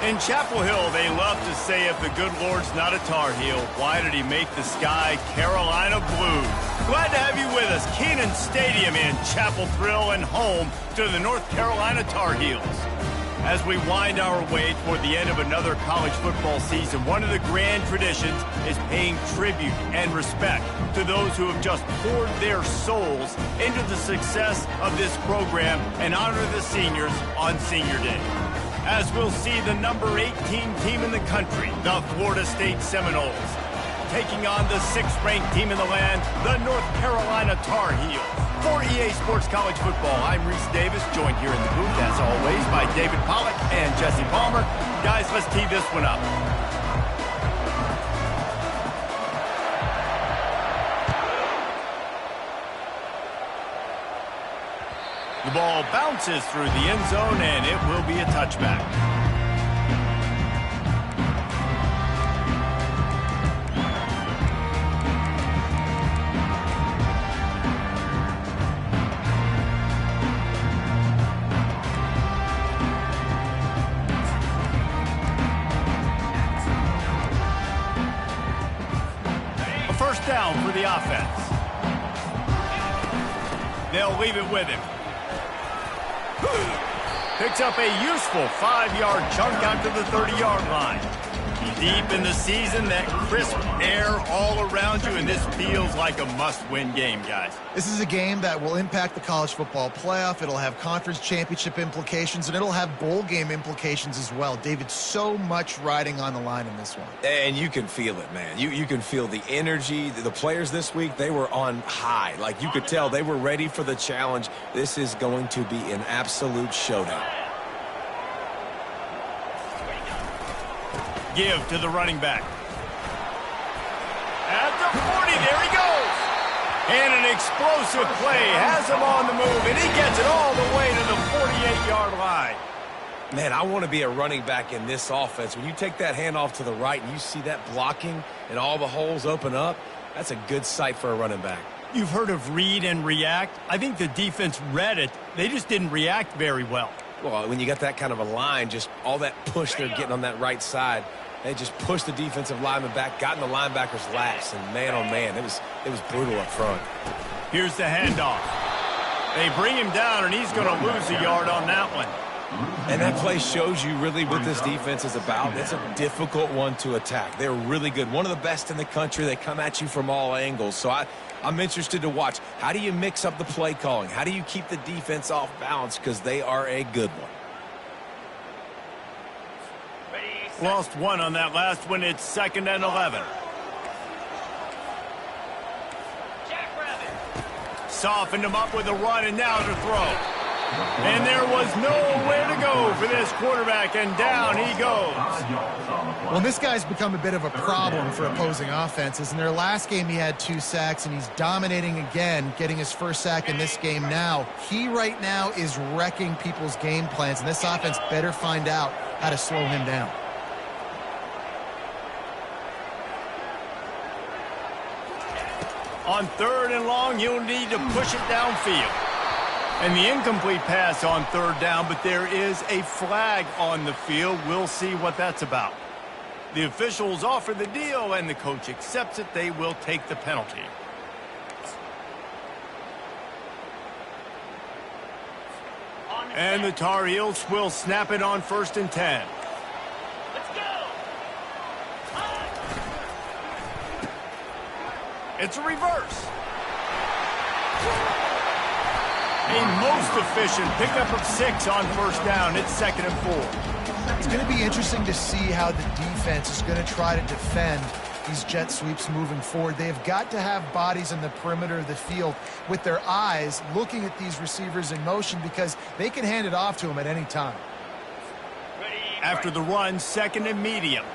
In Chapel Hill, they love to say if the good Lord's not a Tar Heel, why did he make the sky Carolina blue? Glad to have you with us. Kenan Stadium in Chapel Thrill and home to the North Carolina Tar Heels. As we wind our way toward the end of another college football season, one of the grand traditions is paying tribute and respect to those who have just poured their souls into the success of this program and honor the seniors on Senior Day. As we'll see the number 18 team in the country, the Florida State Seminoles, taking on the 6th-ranked team in the land, the North Carolina Tar Heels. For EA Sports College Football, I'm Reese Davis, joined here in the booth, as always, by David Pollack and Jesse Palmer. Guys, let's tee this one up. The ball bounces through the end zone, and it will be a touchback. A first down for the offense. They'll leave it with him. Picks up a useful 5-yard chunk out to the 30-yard line. Deep in the season, that crisp air all around you, and this feels like a must-win game, guys. This is a game that will impact the college football playoff. It'll have conference championship implications, and it'll have bowl game implications as well. David, so much riding on the line in this one. And you can feel it, man. You can feel the energy. The players this week, they were on high. Like, you could tell they were ready for the challenge. This is going to be an absolute showdown. Give to the running back. At the 40, there he goes. And an explosive play has him on the move, and he gets it all the way to the 48-yard line. Man, I want to be a running back in this offense. When you take that handoff to the right and you see that blocking and all the holes open up, that's a good sight for a running back. You've heard of read and react. I think the defense read it. They just didn't react very well. Well, when you got that kind of a line, just all that push they're getting on that right side, they just pushed the defensive lineman back, got in the linebacker's laps, and man, oh man, it was brutal up front. Here's the handoff. They bring him down, and he's going to lose a yard on that one. And that play shows you really what this defense is about. It's a difficult one to attack. They're really good. One of the best in the country. They come at you from all angles. So I'm interested to watch. How do you mix up the play calling? How do you keep the defense off balance? Because they are a good one. Lost one on that last one. It's 2nd and 11. Softened him up with a run, and now to throw. And there was nowhere to go for this quarterback, and down he goes. Well, this guy's become a bit of a problem for opposing offenses. In their last game, he had 2 sacks, and he's dominating again, getting his first sack in this game now. He right now is wrecking people's game plans, and this offense better find out how to slow him down. On 3rd and long, you'll need to push it downfield. And the incomplete pass on 3rd down, but there is a flag on the field. We'll see what that's about. The officials offer the deal, and the coach accepts it. They will take the penalty. And the Tar Heels will snap it on 1st and 10. It's a reverse. A most efficient pickup of 6 on 1st down. It's 2nd and 4. It's going to be interesting to see how the defense is going to try to defend these jet sweeps moving forward. They've got to have bodies in the perimeter of the field with their eyes looking at these receivers in motion, because they can hand it off to them at any time. After the run, 2nd and medium.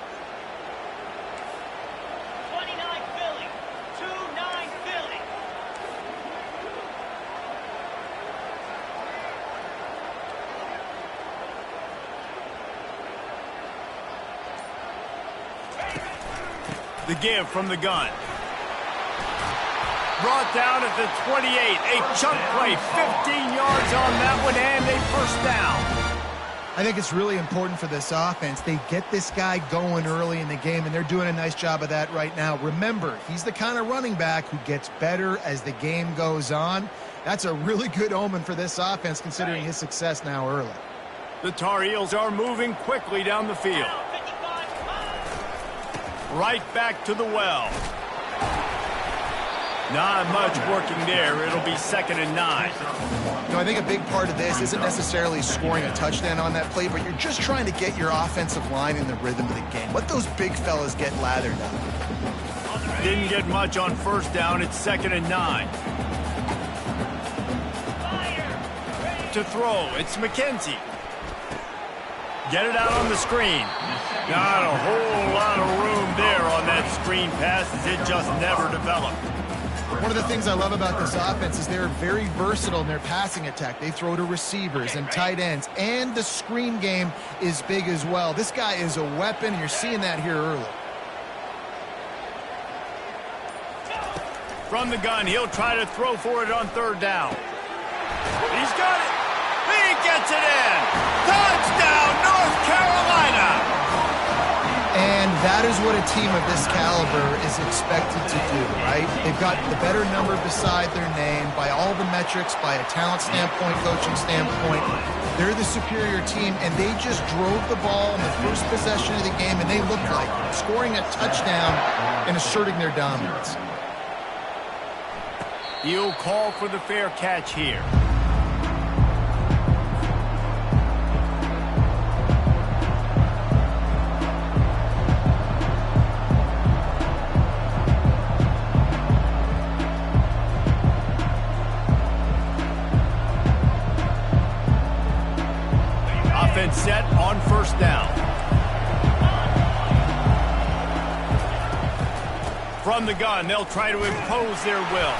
The give from the gun. Brought down at the 28. A chunk play, 15 yards on that one, and a first down. I think it's really important for this offense. They get this guy going early in the game, and they're doing a nice job of that right now. Remember, he's the kind of running back who gets better as the game goes on. That's a really good omen for this offense, considering his success now early. The Tar Heels are moving quickly down the field. Right back to the well. Not much working there. It'll be 2nd and 9. You know, I think a big part of this isn't necessarily scoring a touchdown on that play, but you're just trying to get your offensive line in the rhythm of the game. Let those big fellas get lathered up. Didn't get much on 1st down. It's 2nd and 9. To throw, it's McKenzie. Get it out on the screen. Not a whole lot of room there on that screen pass, as it just never developed. One of the things I love about this offense is they're very versatile in their passing attack. They throw to receivers and tight ends, and the screen game is big as well. This guy is a weapon, and you're seeing that here early. From the gun, he'll try to throw for it on 3rd down. He's got it. He gets it in. Touchdown, North Carolina. And that is what a team of this caliber is expected to do, right? They've got the better number beside their name by all the metrics, by a talent standpoint, coaching standpoint. They're the superior team, and they just drove the ball in the first possession of the game, and they looked like scoring a touchdown and asserting their dominance. He'll call for the fair catch here. Offense set on 1st down. From the gun, they'll try to impose their will.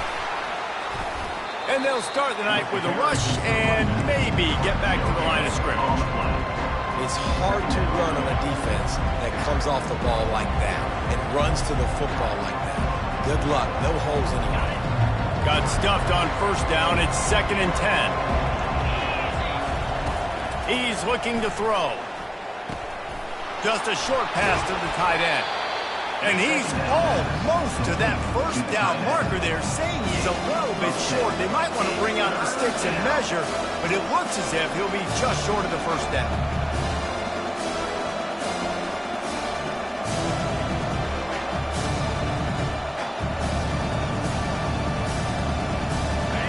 And they'll start the night with a rush and maybe get back to the line of scrimmage. It's hard to run on a defense that comes off the ball like that and runs to the football like that. Good luck. No holes anyway. Got stuffed on 1st down. It's 2nd and 10. He's looking to throw. Just a short pass to the tight end. And he's almost to that 1st down marker there, saying he's a little bit short. They might want to bring out the sticks and measure, but it looks as if he'll be just short of the 1st down.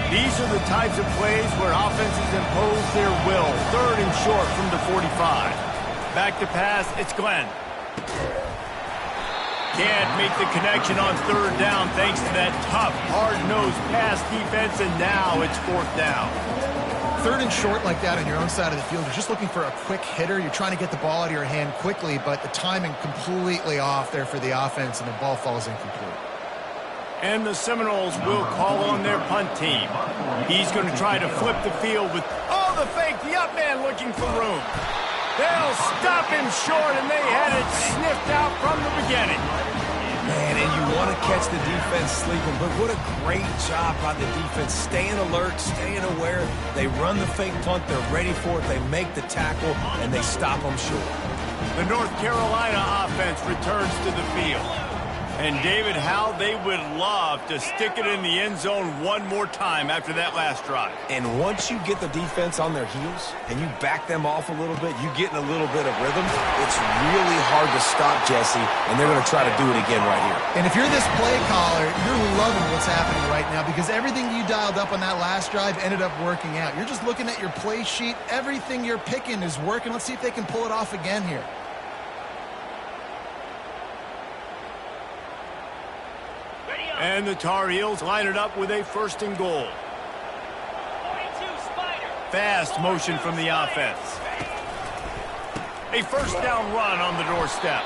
These are the types of plays where offenses impose their will. 3rd and short from the 45. Back to pass, it's Glenn. Can't make the connection on 3rd down thanks to that tough, hard-nosed pass defense, and now it's 4th down. 3rd and short like that on your own side of the field, you're just looking for a quick hitter. You're trying to get the ball out of your hand quickly, but the timing completely off there for the offense, and the ball falls incomplete. And the Seminoles will call on their punt team. He's going to try to flip the field with, the fake, the up man looking for room. They'll stop him short, and they had it sniffed out from the beginning. Man, and you want to catch the defense sleeping, but what a great job by the defense. Staying alert, staying aware. They run the fake punt, they're ready for it, they make the tackle, and they stop them short. The North Carolina offense returns to the field. And, David, how they would love to stick it in the end zone one more time after that last drive. And once you get the defense on their heels and you back them off a little bit, you get in a little bit of rhythm, it's really hard to stop, Jesse, and they're going to try to do it again right here. And if you're this play caller, you're loving what's happening right now because everything you dialed up on that last drive ended up working out. You're just looking at your play sheet. Everything you're picking is working. Let's see if they can pull it off again here. And the Tar Heels line it up with a 1st and goal. Fast motion from the offense. A 1st down run on the doorstep.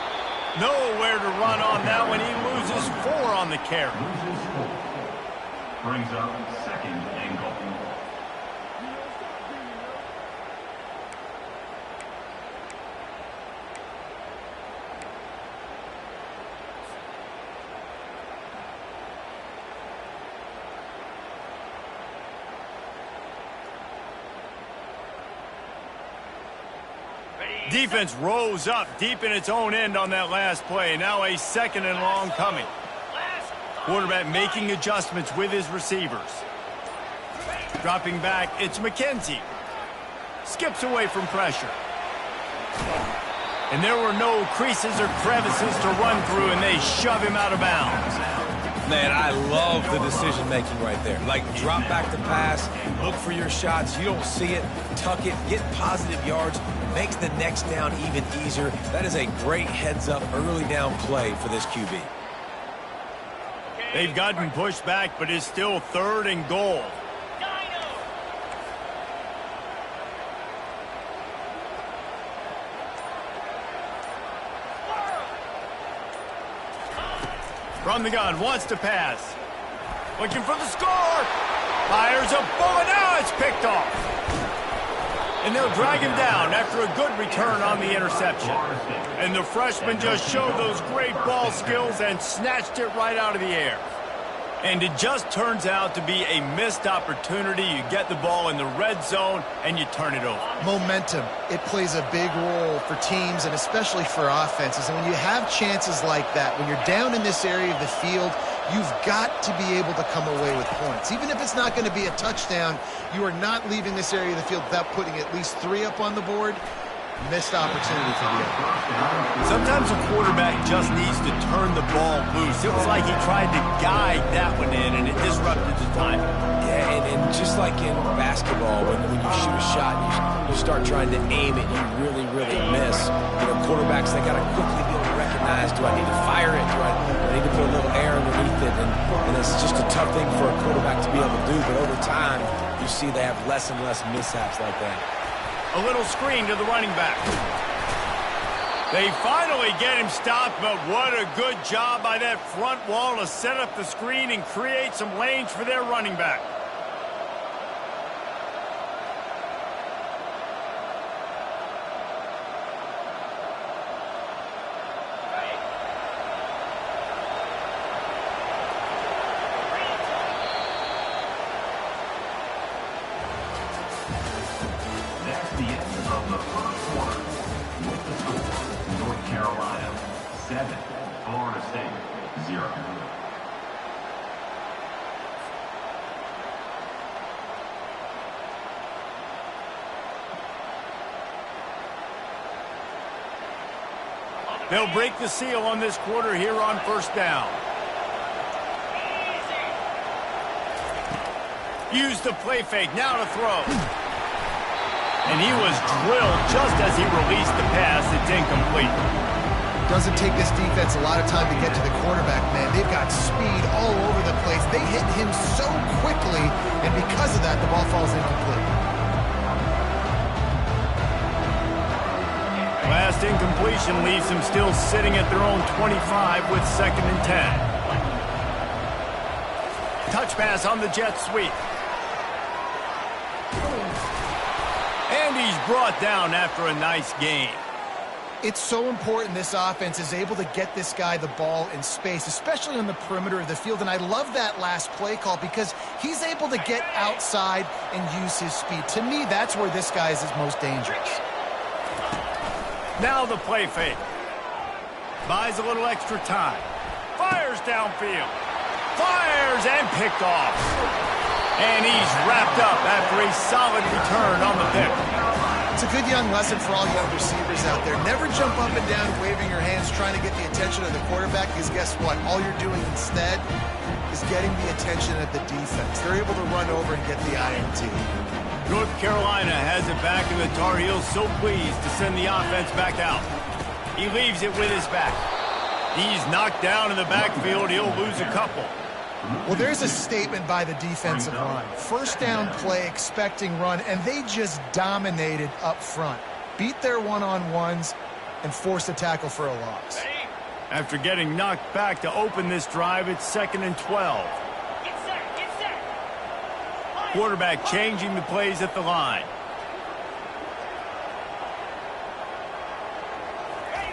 Nowhere to run on that one. He loses 4 on the carry. Brings up 2nd and goal. Defense rose up deep in its own end on that last play. Now a 2nd and long coming. Quarterback making adjustments with his receivers. Dropping back, it's McKenzie. Skips away from pressure. And there were no creases or crevices to run through, and they shove him out of bounds. Man, I love the decision-making right there. Like, drop back to pass, look for your shots. You don't see it, tuck it, get positive yards, makes the next down even easier. That is a great heads-up early down play for this QB. They've gotten pushed back, but it's still 3rd and goal. From the gun, wants to pass. Looking for the score. Fires a bullet. Now it's picked off. And they'll drag him down after a good return on the interception. And the freshman just showed those great ball skills and snatched it right out of the air. And it just turns out to be a missed opportunity. You get the ball in the red zone, and you turn it over. Momentum. It plays a big role for teams and especially for offenses. And when you have chances like that, when you're down in this area of the field, you've got to be able to come away with points. Even if it's not going to be a touchdown, you are not leaving this area of the field without putting at least 3 up on the board. Missed opportunity for the other. Sometimes a quarterback just needs to turn the ball loose. It was like he tried to guide that one in, and it disrupted the timing. Yeah, and just like in basketball, when you shoot a shot, you start trying to aim it, you really miss. You know, quarterbacks, they got to quickly be able to recognize, do I need to fire it? Do I need to put a little air underneath it? And it's just a tough thing for a quarterback to be able to do, but over time, you see they have less and less mishaps like that. A little screen to the running back. They finally get him stopped, but what a good job by that front wall to set up the screen and create some lanes for their running back. That's the end of the first quarter. With the score, North Carolina 7, Florida State 0. They'll break the seal on this quarter here on 1st down. Use the play fake, now to throw. And he was drilled just as he released the pass. It's incomplete. Doesn't take this defense a lot of time to get to the quarterback, man. They've got speed all over the place. They hit him so quickly, and because of that, the ball falls incomplete. Last incompletion leaves them still sitting at their own 25 with 2nd and 10. Touch pass on the jet sweep. And he's brought down after a nice gain. It's so important this offense is able to get this guy the ball in space, especially on the perimeter of the field. And I love that last play call because he's able to get outside and use his speed. To me, that's where this guy is his most dangerous. Now the play fake. Buys a little extra time. Fires downfield. Fires and picked off. And he's wrapped up after a solid return on the pick. It's a good young lesson for all young receivers out there. Never jump up and down waving your hands trying to get the attention of the quarterback, because guess what? All you're doing instead is getting the attention of the defense. They're able to run over and get the INT. North Carolina has it back, and the Tar Heels so pleased to send the offense back out. He leaves it with his back. He's knocked down in the backfield. He'll lose a couple. Well, there's a statement by the defensive line. 1st down play, expecting run, and they just dominated up front. Beat their one-on-ones and forced a tackle for a loss. After getting knocked back to open this drive, it's 2nd and 12. Quarterback changing the plays at the line.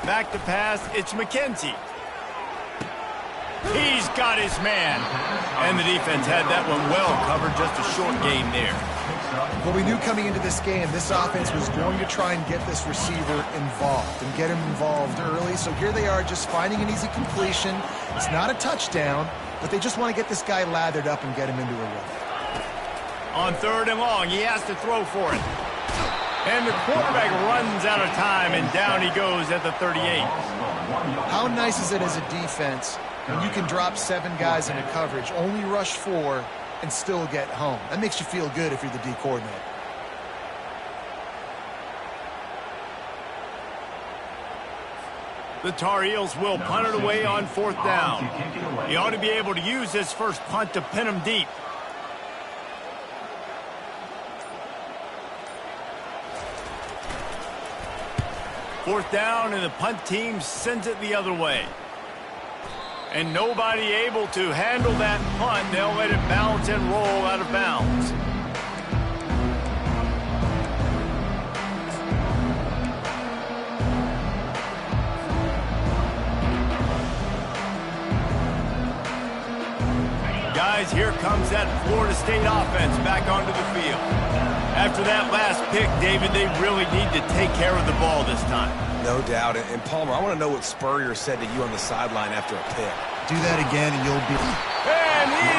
Back to pass, it's McKenzie. He's got his man. And the defense had that one well covered, just a short gain there. Well, we knew coming into this game, this offense was going to try and get this receiver involved and get him involved early. So here they are just finding an easy completion. It's not a touchdown, but they just want to get this guy lathered up and get him into a rhythm. On 3rd and long, he has to throw for it. And the quarterback runs out of time, and down he goes at the 38. How nice is it as a defense when you can drop 7 guys into coverage, only rush 4, and still get home? That makes you feel good if you're the D coordinator. The Tar Heels will punt it away on 4th down. He ought to be able to use this first punt to pin him deep. Fourth down, and the punt team sends it the other way. And nobody able to handle that punt. They'll let it bounce and roll out of bounds. Guys, here comes that Florida State offense back onto the field. After that last pick, David, they really need to take care of the ball this time. No doubt. And Palmer, I want to know what Spurrier said to you on the sideline after a pick. Do that again and you'll be... And he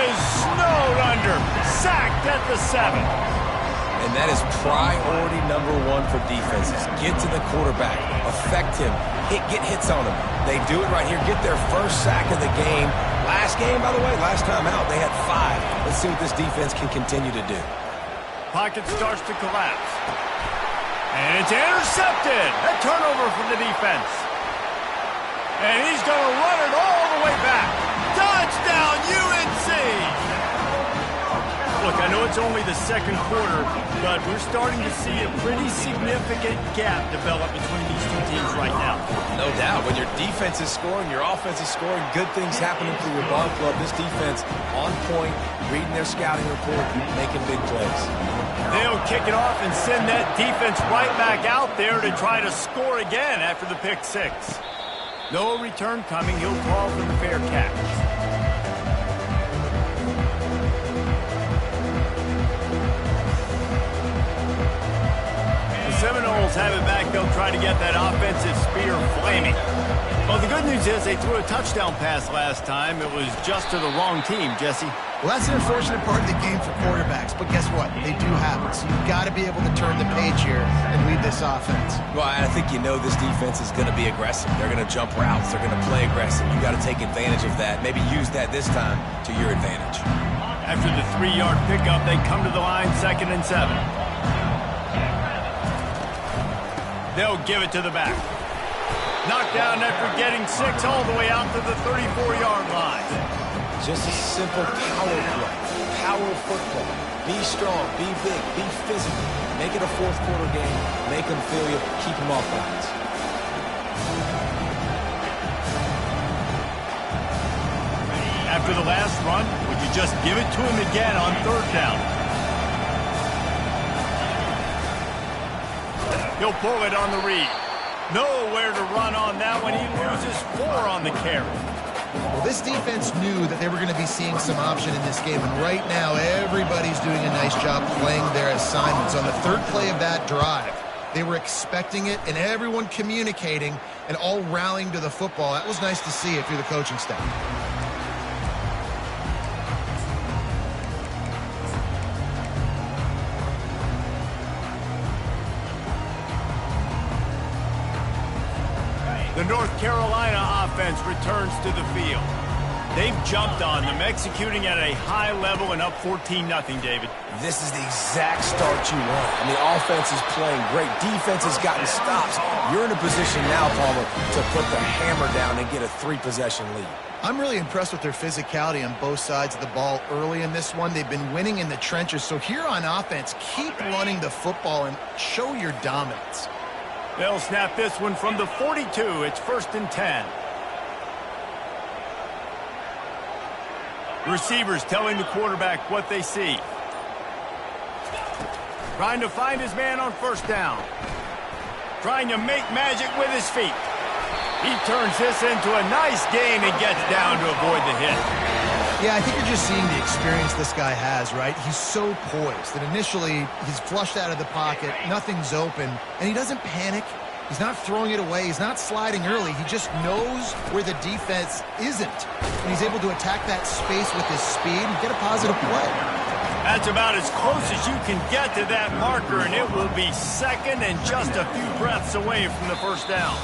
is snowed under. Sacked at the 7. And that is priority number 1 for defenses. Get to the quarterback. Affect him. Get hits on him. They do it right here. Get their first sack of the game. Last game, by the way, last time out, they had 5. Let's see what this defense can continue to do. Pocket starts to collapse. And it's intercepted. A turnover for the defense. And he's going to run it all the way back. Touchdown, UNC! Look, I know it's only the 2nd quarter, but we're starting to see a pretty significant gap develop between these two teams right now. No doubt. When your defense is scoring, your offense is scoring, good things happening for your ball club. This defense on point, reading their scouting report, making big plays. They'll kick it off and send that defense right back out there to try to score again after the pick 6. No return coming. He'll call for the fair catch. The Seminoles have it back. They'll try to get that offensive spear flaming. Well, the good news is they threw a touchdown pass last time. It was just to the wrong team, Jesse. Well, that's an unfortunate part of the game for quarterbacks, but guess what? They do happen. So you've got to be able to turn the page here and lead this offense. Well, I think you know this defense is going to be aggressive. They're going to jump routes. They're going to play aggressive. You got to take advantage of that. Maybe use that this time to your advantage. After the 3-yard pickup, they come to the line, 2nd and 7. They'll give it to the back. Knocked down after getting 6 all the way out to the 34-yard line. Just a simple power play. Power football. Be strong, be big, be physical. Make it a 4th quarter game. Make them feel you. Keep them off balance. After the last run, would you just give it to him again on 3rd down? He'll pull it on the read. Nowhere to run on that one. He loses 4 on the carry. Well, this defense knew that they were going to be seeing some option in this game, and right now everybody's doing a nice job playing their assignments. On the 3rd play of that drive, they were expecting it, and everyone communicating and all rallying to the football. That was nice to see if you're the coaching staff. The North Carolina offense returns to the field. They've jumped on them, executing at a high level and up 14-0, David. This is the exact start you want. And the offense is playing great. Defense has gotten stops. You're in a position now, Palmer, to put the hammer down and get a 3-possession lead. I'm really impressed with their physicality on both sides of the ball early in this one. They've been winning in the trenches. So here on offense, keep running the football and show your dominance. They'll snap this one from the 42. It's 1st and 10. Receivers telling the quarterback what they see. Trying to find his man on 1st down. Trying to make magic with his feet. He turns this into a nice gain and gets down to avoid the hit. Yeah, I think you're just seeing the experience this guy has, right? He's so poised that initially he's flushed out of the pocket, nothing's open, and he doesn't panic. He's not throwing it away. He's not sliding early. He just knows where the defense isn't, and he's able to attack that space with his speed and get a positive play. That's about as close as you can get to that marker, and it will be second and just a few breaths away from the first down.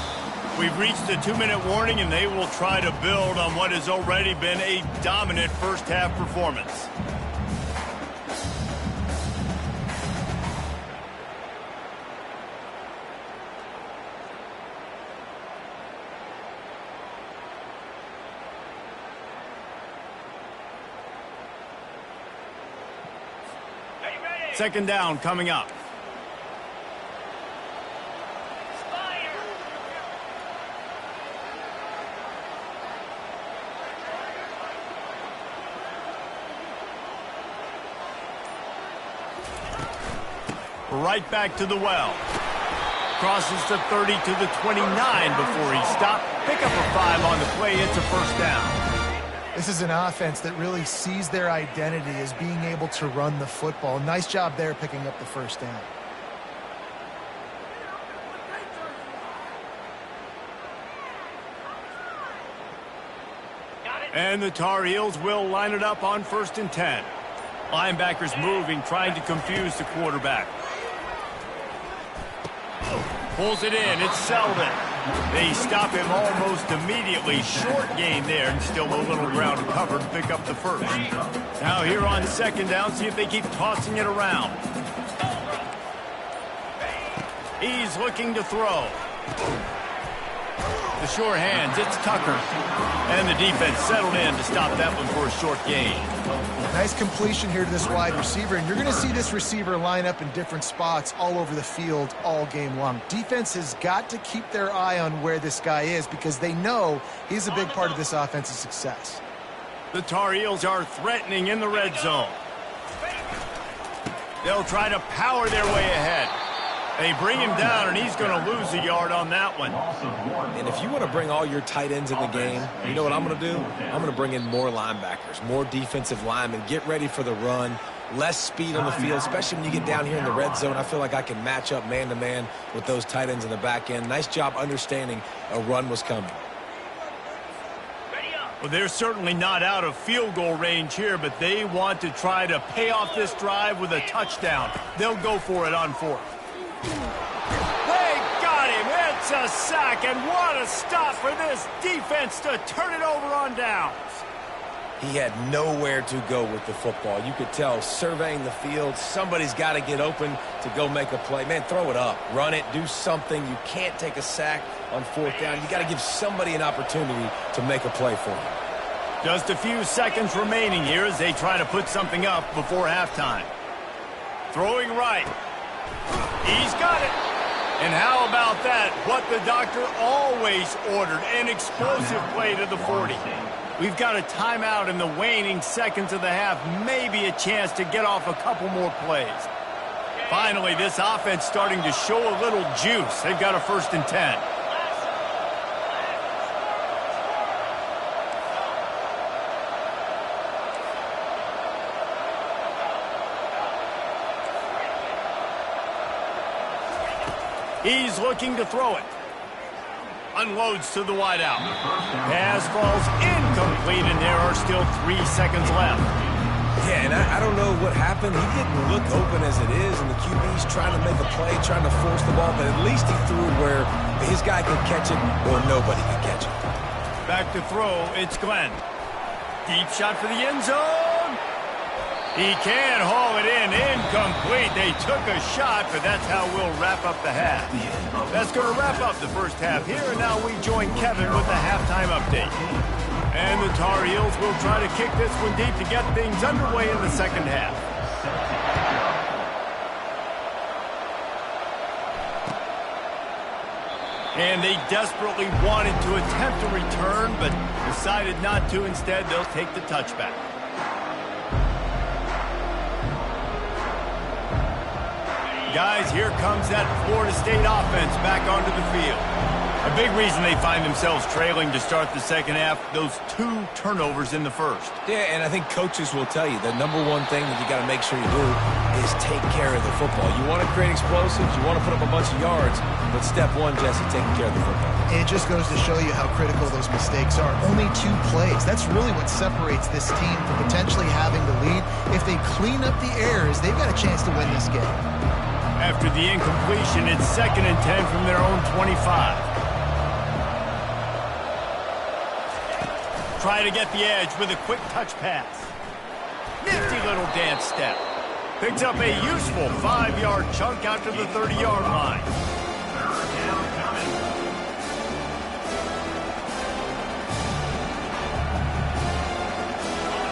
We've reached the 2-minute warning, and they will try to build on what has already been a dominant first-half performance. Second down coming up. Right back to the well. Crosses the 30 to the 29 before he stopped. Pick up a 5 on the play. It's a first down. This is an offense that really sees their identity as being able to run the football. Nice job there picking up the first down. And the Tar Heels will line it up on 1st and 10. Linebackers moving, trying to confuse the quarterback. Pulls it in. It's Selden. They stop him almost immediately. Short gain there, and still a little ground to cover to pick up the first. Now here on second down, see if they keep tossing it around. He's looking to throw. The sure hands, it's Tucker. And the defense settled in to stop that one for a short gain. Nice completion here to this wide receiver, and you're going to see this receiver line up in different spots all over the field all game long. Defense has got to keep their eye on where this guy is because they know he's a big part of this offense's success. The Tar Heels are threatening in the red zone. They'll try to power their way ahead. They bring him down, and he's going to lose a yard on that one. And if you want to bring all your tight ends in the game, you know what I'm going to do? I'm going to bring in more linebackers, more defensive linemen, get ready for the run, less speed on the field, especially when you get down here in the red zone. I feel like I can match up man-to-man with those tight ends in the back end. Nice job understanding a run was coming. Well, they're certainly not out of field goal range here, but they want to try to pay off this drive with a touchdown. They'll go for it on 4th. They got him. It's a sack, and what a stop for this defense to turn it over on downs. He had nowhere to go with the football. You could tell surveying the field, somebody's got to get open to go make a play. Man, throw it up, run it, do something. You can't take a sack on 4th down. You got to give somebody an opportunity to make a play for him. Just a few seconds remaining here as they try to put something up before halftime. Throwing right. He's got it. And how about that? What the doctor always ordered, an explosive play to the 40. We've got a timeout in the waning seconds of the half, maybe a chance to get off a couple more plays. Finally, this offense starting to show a little juice. They've got a 1st and 10. He's looking to throw it. Unloads to the wideout. Pass falls incomplete, and there are still 3 seconds left. Yeah, and I don't know what happened. He didn't look open as it is, and the QB's trying to make a play, trying to force the ball, but at least he threw it where his guy could catch it or nobody could catch it. Back to throw, it's Glenn. Deep shot for the end zone. He can haul it in. Incomplete. They took a shot, but that's how we'll wrap up the half. That's going to wrap up the first half here, and now we join Kevin with the halftime update. And the Tar Heels will try to kick this one deep to get things underway in the second half. And they desperately wanted to attempt a return, but decided not to. Instead, they'll take the touchback. Guys, here comes that Florida State offense back onto the field. A big reason they find themselves trailing to start the second half, those 2 turnovers in the first. Yeah, and I think coaches will tell you the number one thing that you got to make sure you do is take care of the football. You want to create explosives, you want to put up a bunch of yards, but step one, Jesse, taking care of the football. It just goes to show you how critical those mistakes are. Only 2 plays. That's really what separates this team from potentially having the lead. If they clean up the errors, they've got a chance to win this game. After the incompletion, it's 2nd and 10 from their own 25. Try to get the edge with a quick touch pass. Nifty little dance step. Picks up a useful 5-yard chunk out to the 30-yard line.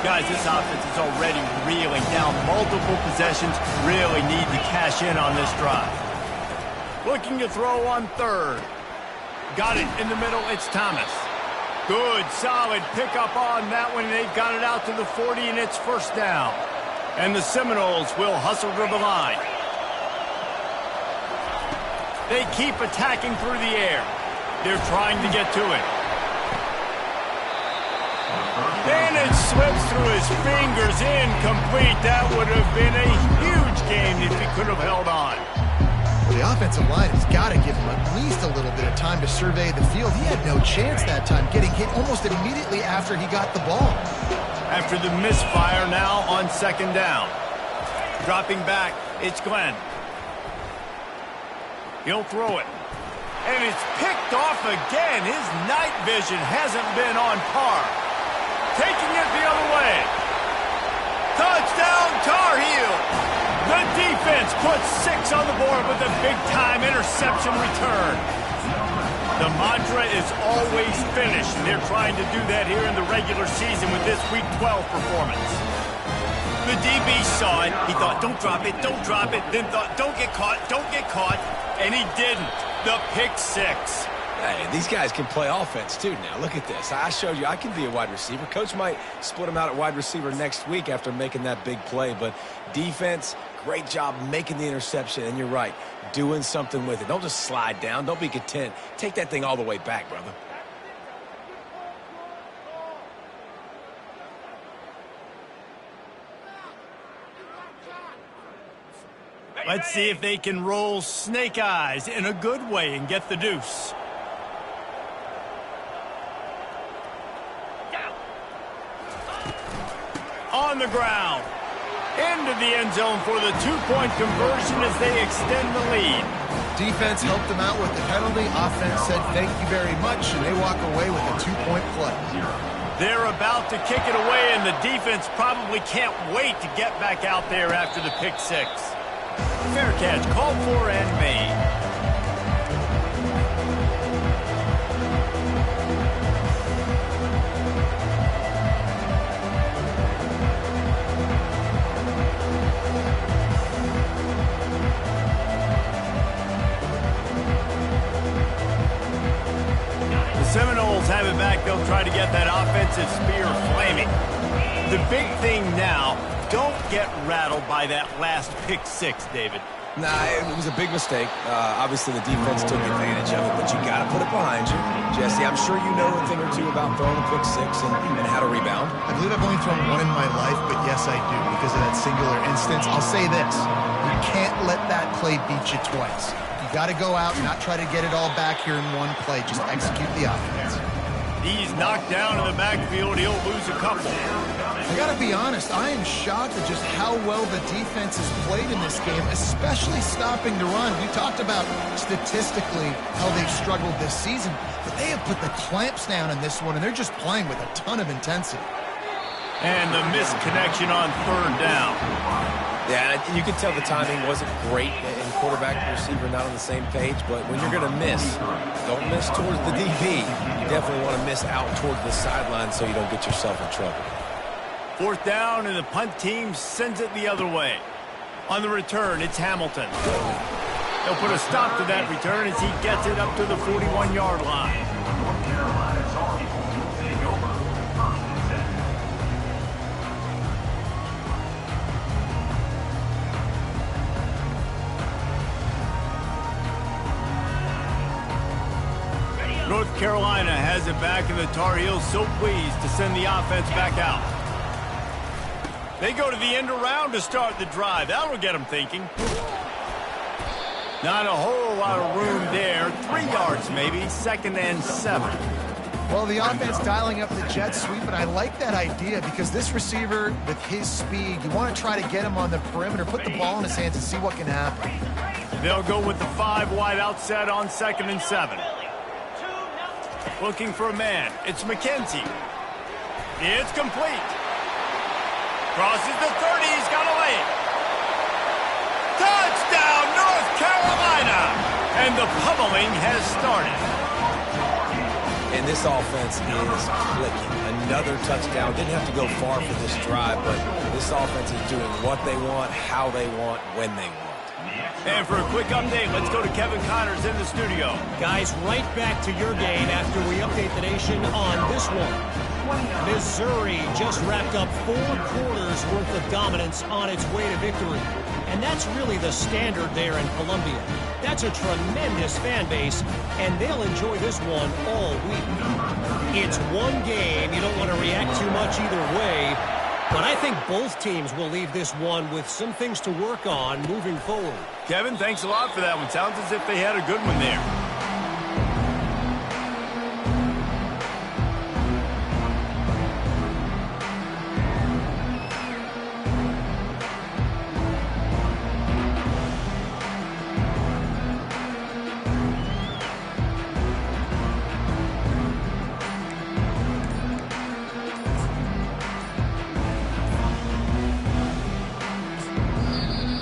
Guys, this offense is already reeling down multiple possessions. Really need to cash in on this drive. Looking to throw on 3rd. Got it in the middle. It's Thomas. Good, solid pickup on that one. They've got it out to the 40, and it's 1st down. And the Seminoles will hustle to the line. They keep attacking through the air. They're trying to get to it. And it slips through his fingers, incomplete. That would have been a huge game if he could have held on. The offensive line has got to give him at least a little bit of time to survey the field. He had no chance that time, getting hit almost immediately after he got the ball. After the misfire, now on 2nd down. Dropping back, it's Glenn. He'll throw it. And it's picked off again. His night vision hasn't been on par. Taking it the other way. Touchdown, Tar Heel! The defense puts 6 on the board with a big-time interception return. The mantra is always finish, and they're trying to do that here in the regular season with this Week 12 performance. The DB saw it. He thought, don't drop it, don't drop it. Then thought, don't get caught, and he didn't. The pick 6. Hey, these guys can play offense, too, now. Look at this. I showed you I can be a wide receiver. Coach might split him out at wide receiver next week after making that big play. But defense, great job making the interception. And you're right, doing something with it. Don't just slide down. Don't be content. Take that thing all the way back, brother. Let's see if they can roll snake eyes in a good way and get the deuce. On the ground. Into the end zone for the 2-point conversion as they extend the lead. Defense helped them out with the penalty. Offense said thank you very much, and they walk away with a 2-point play. They're about to kick it away, and the defense probably can't wait to get back out there after the pick 6. Fair catch called for and made. Seminoles have it back. They'll try to get that offensive spear flaming. The big thing now, don't get rattled by that last pick 6, David. Nah, it was a big mistake. Obviously, the defense took advantage of it, but you got to put it behind you. Jesse, I'm sure you know a thing or two about throwing a pick 6 and how to rebound. I believe I've only thrown one in my life, but yes, I do because of that singular instance. I'll say this. You can't let that play beat you twice. You got to go out and not try to get it all back here in one play. Just execute the offense. He's knocked down in the backfield. He'll lose a couple. I got to be honest, I am shocked at just how well the defense has played in this game, especially stopping the run. We talked about statistically how they've struggled this season, but they have put the clamps down in this one, and they're just playing with a ton of intensity. And the missed connection on 3rd down. Yeah, you could tell the timing wasn't great, and quarterback and receiver not on the same page, but when you're going to miss, don't miss towards the DB. You definitely want to miss out towards the sideline so you don't get yourself in trouble. 4th down, and the punt team sends it the other way. On the return, it's Hamilton. They'll put a stop to that return as he gets it up to the 41-yard line. North Carolina's Tar Heels will take over 1st and 7. North Carolina has it back, and the Tar Heels so pleased to send the offense back out. They go to the end around to start the drive. That'll get them thinking. Not a whole lot of room there. 3 yards maybe, 2nd and 7. Well, the offense dialing up the jet sweep, and I like that idea because this receiver, with his speed, you want to try to get him on the perimeter, put the ball in his hands and see what can happen. They'll go with the 5 wide outset on 2nd and 7. Looking for a man. It's McKenzie. It's complete. Crosses the 30. He's got a lane. Touchdown, North Carolina! And the pummeling has started. And this offense is clicking. Another touchdown. Didn't have to go far for this drive, but this offense is doing what they want, how they want, when they want. And for a quick update, let's go to Kevin Connors in the studio. Guys, right back to your game after we update the nation on this one. Missouri just wrapped up 4 quarters worth of dominance on its way to victory. And that's really the standard there in Columbia. That's a tremendous fan base, and they'll enjoy this one all week. It's one game. You don't want to react too much either way. But I think both teams will leave this one with some things to work on moving forward. Kevin, thanks a lot for that one. Sounds as if they had a good one there.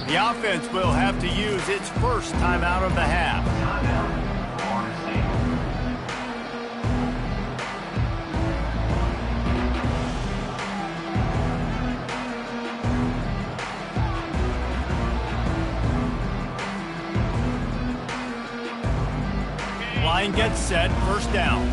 The offense will have to use its first timeout of the half. Line gets set, first down.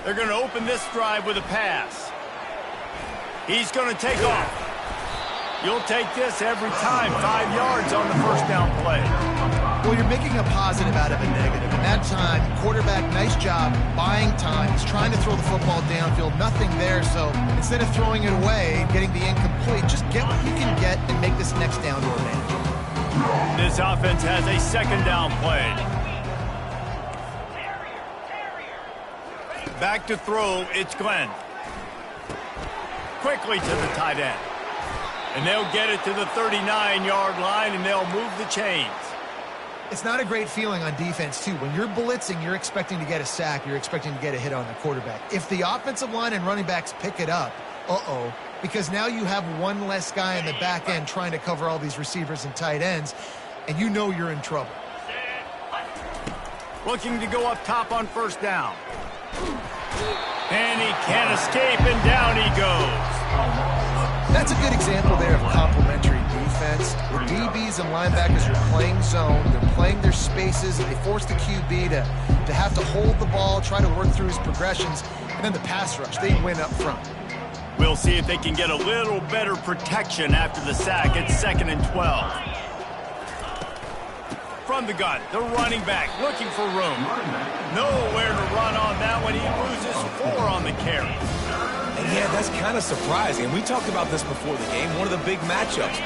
They're going to open this drive with a pass. He's going to take off. You'll take this every time. 5 yards on the first down play. Well, you're making a positive out of a negative. And that time, quarterback, nice job, buying time. He's trying to throw the football downfield. Nothing there, so instead of throwing it away, getting the incomplete, just get what you can get and make this next down more manageable. This offense has a 2nd down play. Back to throw, it's Glenn. Quickly to the tight end. And they'll get it to the 39-yard line, and they'll move the chains. It's not a great feeling on defense, too. When you're blitzing, you're expecting to get a sack. You're expecting to get a hit on the quarterback. If the offensive line and running backs pick it up, because now you have one less guy in the back end trying to cover all these receivers and tight ends, and you know you're in trouble. Looking to go up top on first down. And he can't escape, and down he goes. That's a good example there of complementary defense. The DBs and linebackers are playing zone. They're playing their spaces, and they force the QB to have to hold the ball, try to work through his progressions, and then the pass rush. They win up front. We'll see if they can get a little better protection after the sack. It's 2nd and 12. From the gun, the running back looking for room. Nowhere to run on that one. He loses 4 on the carry. And yeah, that's kind of surprising. And we talked about this before the game. One of the big matchups.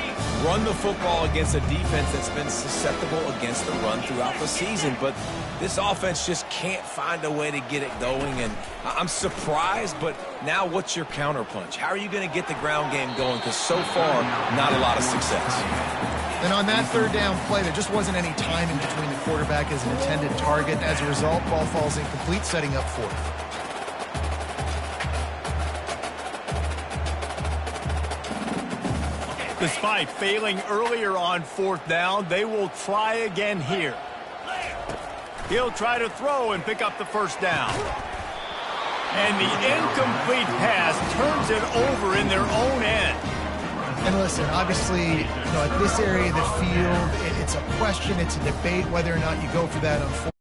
Run the football against a defense that's been susceptible against the run throughout the season. But this offense just can't find a way to get it going. And I'm surprised, but now what's your counterpunch? How are you going to get the ground game going? Because so far, not a lot of success. And on that 3rd down play, there just wasn't any timing between the quarterback as an intended target. As a result, ball falls incomplete, setting up 4th. Despite failing earlier on 4th down, they will try again here. He'll try to throw and pick up the first down. And the incomplete pass turns it over in their own end. And listen, obviously, at this area of the field, it's a question, it's a debate whether or not you go for that on 4th.